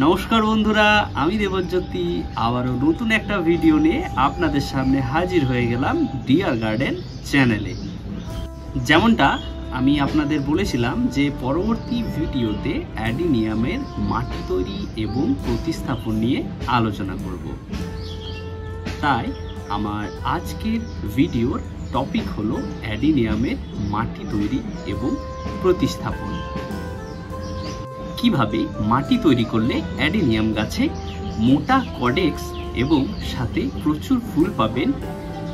নমস্কার বন্ধুরা, আমি দেবজ্যোতি আবারও নতুন একটা ভিডিও নিয়ে আপনাদের সামনে হাজির হয়ে গেলাম ডিয়ার গার্ডেন চ্যানেলে। যেমনটা আমি আপনাদের বলেছিলাম যে পরবর্তী ভিডিওতে অ্যাডিনিয়ামের মাটি তৈরি এবং প্রতিস্থাপন নিয়ে আলোচনা করব। তাই আমার আজকের ভিডিওর টপিক হলো অ্যাডিনিয়ামের মাটি তৈরি এবং প্রতিস্থাপন। কিভাবে মাটি তৈরি করলে অ্যাডিনিয়াম গাছে মোটা কডেক্স এবং সাথে প্রচুর ফুল পাবেন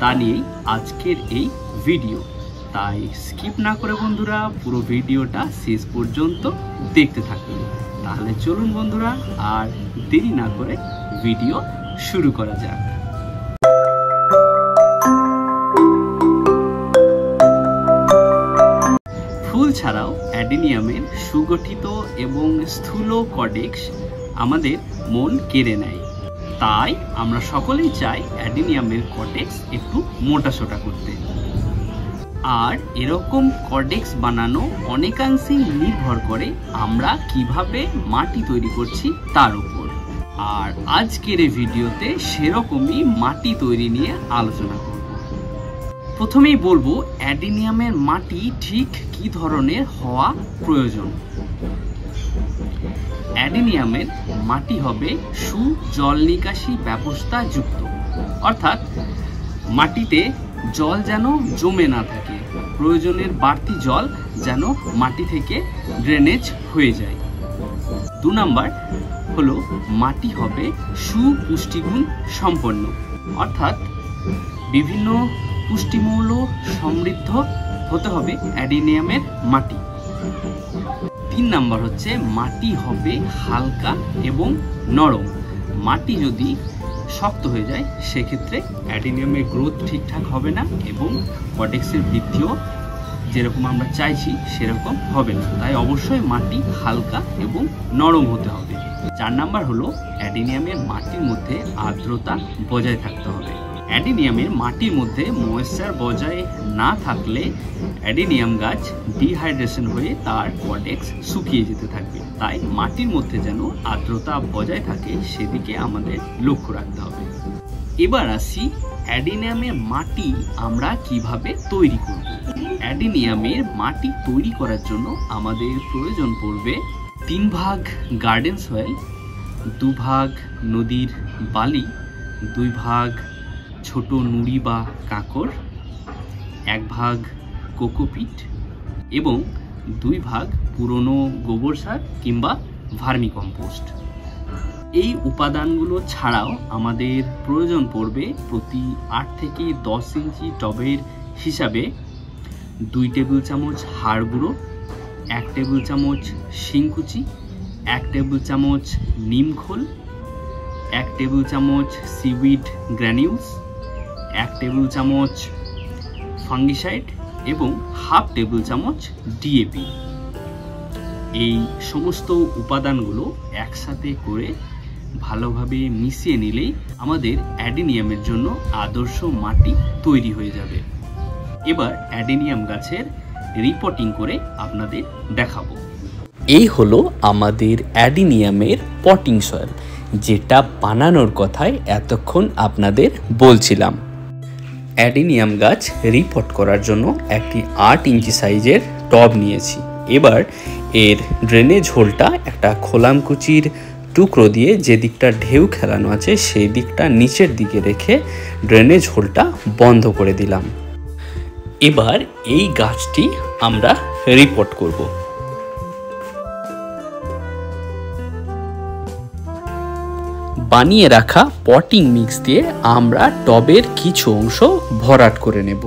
তা নিয়েই আজকের এই ভিডিও। তাই স্কিপ না করে বন্ধুরা পুরো ভিডিওটা শেষ পর্যন্ত দেখতে থাকুন। তাহলে চলুন বন্ধুরা আর দেরি না করে ভিডিও শুরু করা যাক। ফুল ছাড়াও অ্যাডিনিয়ামের সুগঠিত এবং স্থূল কডেক্স আমাদের মন কেড়ে নেয়। তাই আমরা সকলেই চাই অ্যাডিনিয়ামের কডেক্স একটু মোটাসোটা করতে। আর এরকম কডেক্স বানানো অনেকাংশেই নির্ভর করে আমরা কিভাবে মাটি তৈরি করছি তার উপর। আর আজকের এই ভিডিওতে সেরকমই মাটি তৈরি নিয়ে আলোচনা করব। প্রথমেই বলবো অ্যাডিনিয়ামের মাটি ঠিক কি ধরনের হওয়া প্রয়োজন। অ্যাডিনিয়ামের মাটি হবে সুজল নিকাশি ব্যবস্থা যুক্ত, অর্থাৎ মাটিতে জল যেন জমে না থাকে, প্রয়োজনের বাড়তি জল যেন মাটি থেকে ড্রেনেজ হয়ে যায়। 2 নাম্বার হলো মাটি হবে সুপুষ্টিগুণ সম্পন্ন, অর্থাৎ বিভিন্ন পুষ্টিমূল্য সমৃদ্ধ হতে হবে অ্যাডিনিয়ামের মাটি। 3 নাম্বার হচ্ছে মাটি হবে হালকা এবং নরম। মাটি যদি শক্ত হয়ে যায় সেক্ষেত্রে অ্যাডিনিয়ামের গ্রোথ ঠিকঠাক হবে না এবং কডেক্সের বৃদ্ধিও যেরকম আমরা চাইছি সেরকম হবে না। তাই অবশ্যই মাটি হালকা এবং নরম হতে হবে। 4 নাম্বার হলো অ্যাডিনিয়ামের মাটির মধ্যে আর্দ্রতা বজায় থাকতে হবে। অ্যাডিনিয়ামের মাটির মধ্যে ময়েশ্চার বজায় না থাকলে অ্যাডিনিয়াম গাছ ডিহাইড্রেশন হয়ে তার কডেক্স শুকিয়ে যেতে থাকবে। তাই মাটির মধ্যে যেন আর্দ্রতা বজায় থাকে সেদিকে আমাদের লক্ষ্য রাখতে হবে। এবার আসি অ্যাডিনিয়ামের মাটি আমরা কিভাবে তৈরি করব। অ্যাডিনিয়ামের মাটি তৈরি করার জন্য আমাদের প্রয়োজন পড়বে 3 ভাগ গার্ডেন সয়েল, 2 ভাগ নদীর বালি, 2 ভাগ ছোট নুড়ি বা কাঁকড়, 1 ভাগ কোকোপিট এবং 2 ভাগ পুরনো গোবর সার কিংবা ভার্মি কম্পোস্ট। এই উপাদানগুলো ছাড়াও আমাদের প্রয়োজন পড়বে প্রতি 8 থেকে 10 ইঞ্চি টবের হিসাবে 2 টেবিল চামচ হাড় গুঁড়ো, 1 টেবিল চামচ শিংকুচি, 1 টেবিল চামচ নিম খোল, 1 টেবিল চামচ সিউইড গ্র্যানিউলস, 1 টেবিল চামচ ফাঙ্গিসাইড এবং 1/2 টেবিল চামচ ডিএপি। এই সমস্ত উপাদানগুলো একসাথে করে ভালোভাবে মিশিয়ে নিলেই আমাদের অ্যাডিনিয়ামের জন্য আদর্শ মাটি তৈরি হয়ে যাবে। এবার অ্যাডিনিয়াম গাছের রিপোর্টিং করে আপনাদের দেখাবো। এই হলো আমাদের অ্যাডিনিয়ামের পটিং সয়েল, যেটা বানানোর কথাই এতক্ষণ আপনাদের বলছিলাম। অ্যাডিনিয়াম গাছ রিপোর্ট করার জন্য একটি 8 ইঞ্চি সাইজের টব নিয়েছি। এবার এর ড্রেনেজ হোলটা একটা খোলামকুচির টুকরো দিয়ে যে দিকটা ঢেউ খেলানো আছে সেই দিকটা নিচের দিকে রেখে ড্রেনেজ হোলটা বন্ধ করে দিলাম। এবার এই গাছটি আমরা রিপোর্ট করব। বানিয়ে রাখা পটিং মিক্স দিয়ে আমরা টবের কিছু অংশ ভরাট করে নেব।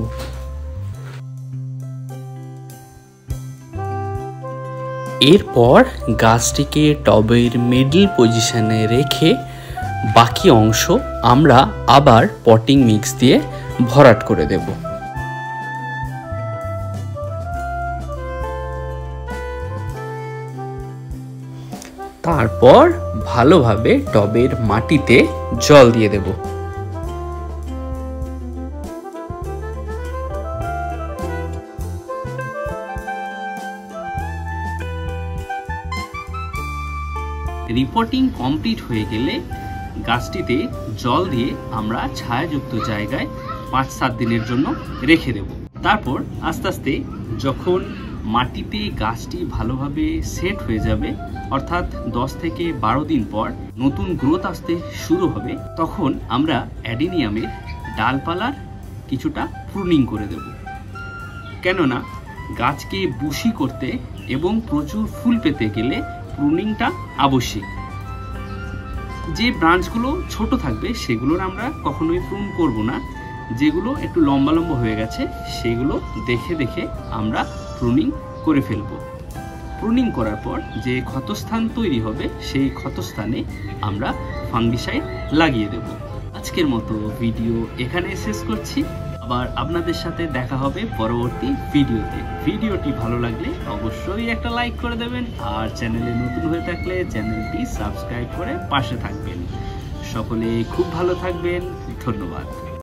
এরপর গাছটিকে টবের মিডল পজিশনে রেখে বাকি অংশ আমরা আবার পটিং মিক্স দিয়ে ভরাট করে দেব। তারপর ভালোভাবে টবের মাটিতে জল দিয়ে দেব। রিপোর্টিং কমপ্লিট হয়ে গেলে গাছটিতে জল দিয়ে আমরা ছায়াযুক্ত জায়গায় 5-7 দিনের জন্য রেখে দেব। তারপর আস্তে আস্তে যখন মাটিতে গাছটি ভালোভাবে সেট হয়ে যাবে, অর্থাৎ 10 থেকে 12 দিন পর নতুন গ্রোথ আসতে শুরু হবে, তখন আমরা অ্যাডিনিয়ামের ডালপালার কিছুটা প্রুনিং করে দেব। কেননা গাছকে বুশি করতে এবং প্রচুর ফুল পেতে গেলে প্রুনিংটা আবশ্যিক। যে ব্রাঞ্চগুলো ছোট থাকবে সেগুলোর আমরা কখনোই প্রুন করব না, যেগুলো একটু লম্বা লম্বা হয়ে গেছে সেগুলো দেখে দেখে আমরা প্রুনিং করে ফেলব। প্রুনিং করার পর যে ক্ষতস্থান তৈরি হবে সেই ক্ষতস্থানে আমরা ফাঙ্গিসাইড লাগিয়ে দেব। আজকের মতো ভিডিও এখানে শেষ করছি। আবার আপনাদের সাথে দেখা হবে পরবর্তী ভিডিওতে। ভিডিওটি ভালো লাগলে অবশ্যই একটা লাইক করে দেবেন, আর চ্যানেলে নতুন হয়ে থাকলে চ্যানেলটি সাবস্ক্রাইব করে পাশে থাকবেন। সকলে খুব ভালো থাকবেন। ধন্যবাদ।